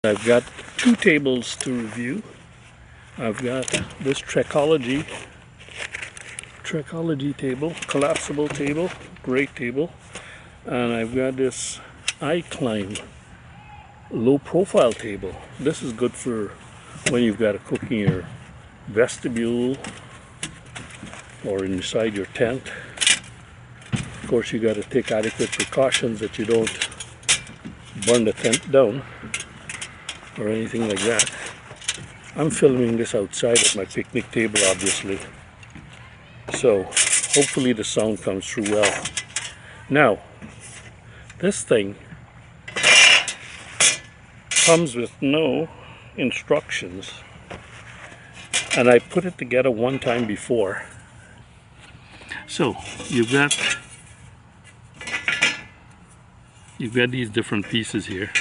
I've got two tables to review. I've got this Trekology table, collapsible table, great table, and I've got this iClimb low profile table. This is good for when you've got to cook in your vestibule or inside your tent. Of course, you got to take adequate precautions that you don't burn the tent down or anything like that. I'm filming this outside at my picnic table, obviously, so hopefully the sound comes through well. Now, this thing comes with no instructions, and I put it together one time before. So you've got these different pieces here.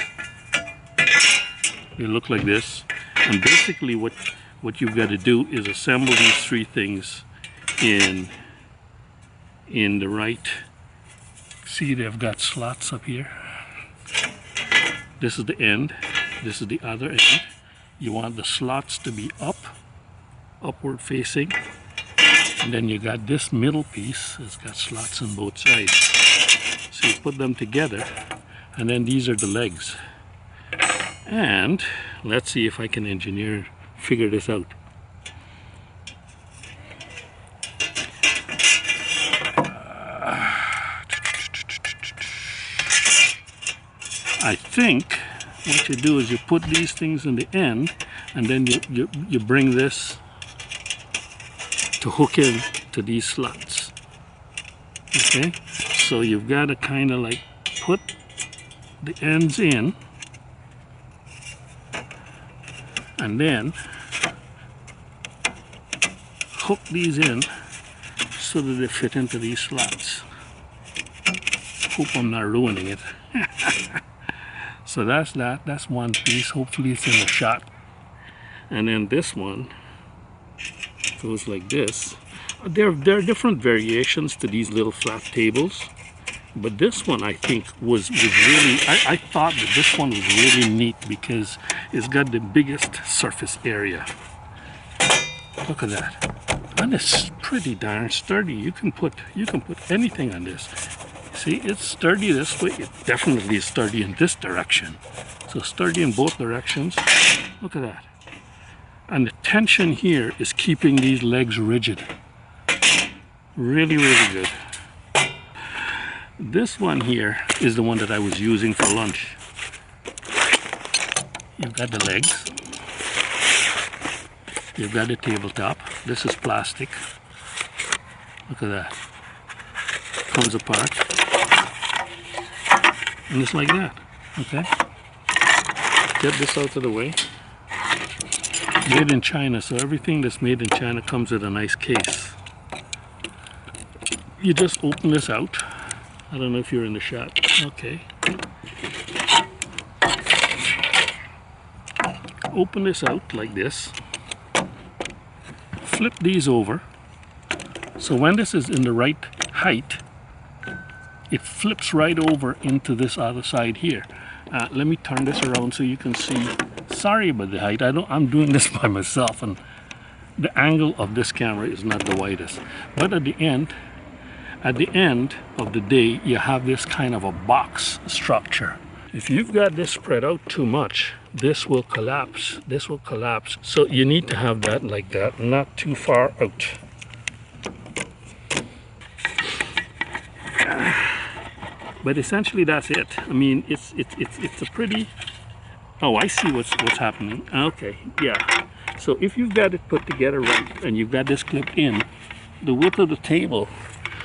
They look like this, and basically what you've got to do is assemble these three things in the right. See, they've got slots up here. This is the end, this is the other end. You want the slots to be upward facing, and then you got this middle piece. It's got slots on both sides. So you put them together, and then these are the legs. And let's see if I can figure this out. I think what you do is you put these things in the end, and then you bring this to hook in to these slots. Okay, so you've got to kind of like put the ends in, and then hook these in so that they fit into these slots. Hope I'm not ruining it. So that's that. That's one piece. Hopefully it's in the shot. And then this one goes like this. There are different variations to these little flat tables, but this one I think was really, I thought that this one was really neat because it's got the biggest surface area. Look at that. And it's pretty darn sturdy. You can put anything on this. See, it's sturdy this way. It definitely is sturdy in this direction. So sturdy in both directions. Look at that. And the tension here is keeping these legs rigid. Really, really good. This one here is the one that I was using for lunch. You've got the legs. You've got the tabletop. This is plastic. Look at that. Comes apart. And it's like that. Okay. Get this out of the way. Made in China, so everything that's made in China comes with a nice case. You just open this out. I don't know if you're in the shot. Okay. Open this out like this. Flip these over. So when this is in the right height, it flips right over into this other side here. Let me turn this around so you can see. Sorry about the height. I'm doing this by myself, and the angle of this camera is not the widest. But at the end of the day, you have this kind of a box structure. If you've got this spread out too much, this will collapse. This will collapse. So you need to have that like that, not too far out. But essentially that's it. I mean, it's a pretty. Oh, I see what's happening. Okay, yeah. So if you've got it put together right, and you've got this clip in, the width of the table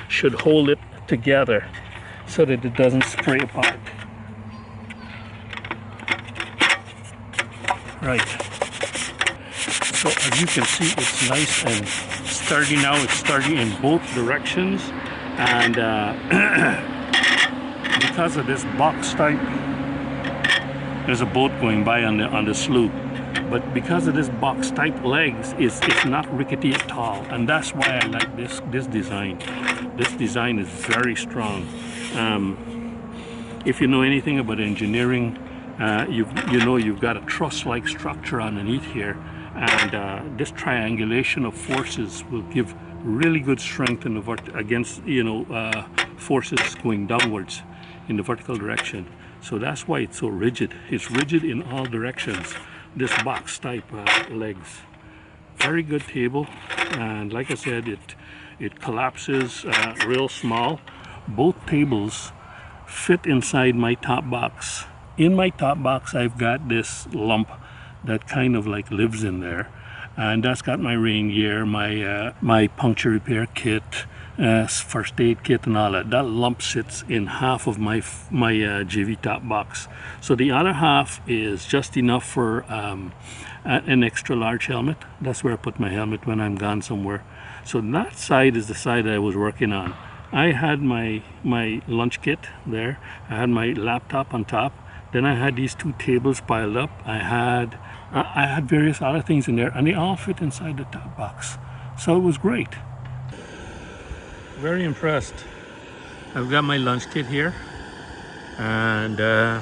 should hold it together so that it doesn't spray apart. Right. So as you can see, it's nice and sturdy now. It's sturdy in both directions, and because of this box type, there's a boat going by on the sloop, but because of this box type legs, it's not rickety at all, and that's why I like this design. This design is very strong. If you know anything about engineering, you've got a truss-like structure underneath here, and this triangulation of forces will give really good strength in the against forces going downwards in the vertical direction. So that's why it's so rigid. It's rigid in all directions. This box type legs. Very good table, and like I said, it collapses real small. Both tables fit inside my top box. In my top box, I've got this lump that kind of like lives in there, and that's got my rain gear, my puncture repair kit, first aid kit, and all that. That lump sits in half of my Givi top box. So the other half is just enough for an extra large helmet. That's where I put my helmet when I'm gone somewhere. So that side is the side I was working on. I had my lunch kit there. I had my laptop on top. Then I had these two tables piled up. I had various other things in there, and they all fit inside the top box. So it was great. Very impressed. I've got my lunch kit here, and a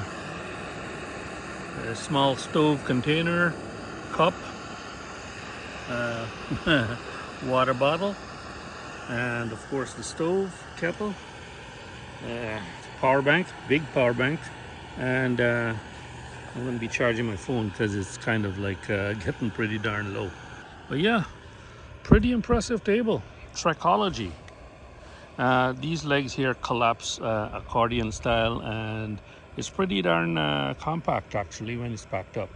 small stove container, cup, water bottle, and of course the stove, kettle, power bank, big power bank, and I'm going to be charging my phone because it's kind of like getting pretty darn low. But yeah, pretty impressive table. Trekology. These legs here collapse accordion style, and it's pretty darn compact actually when it's packed up.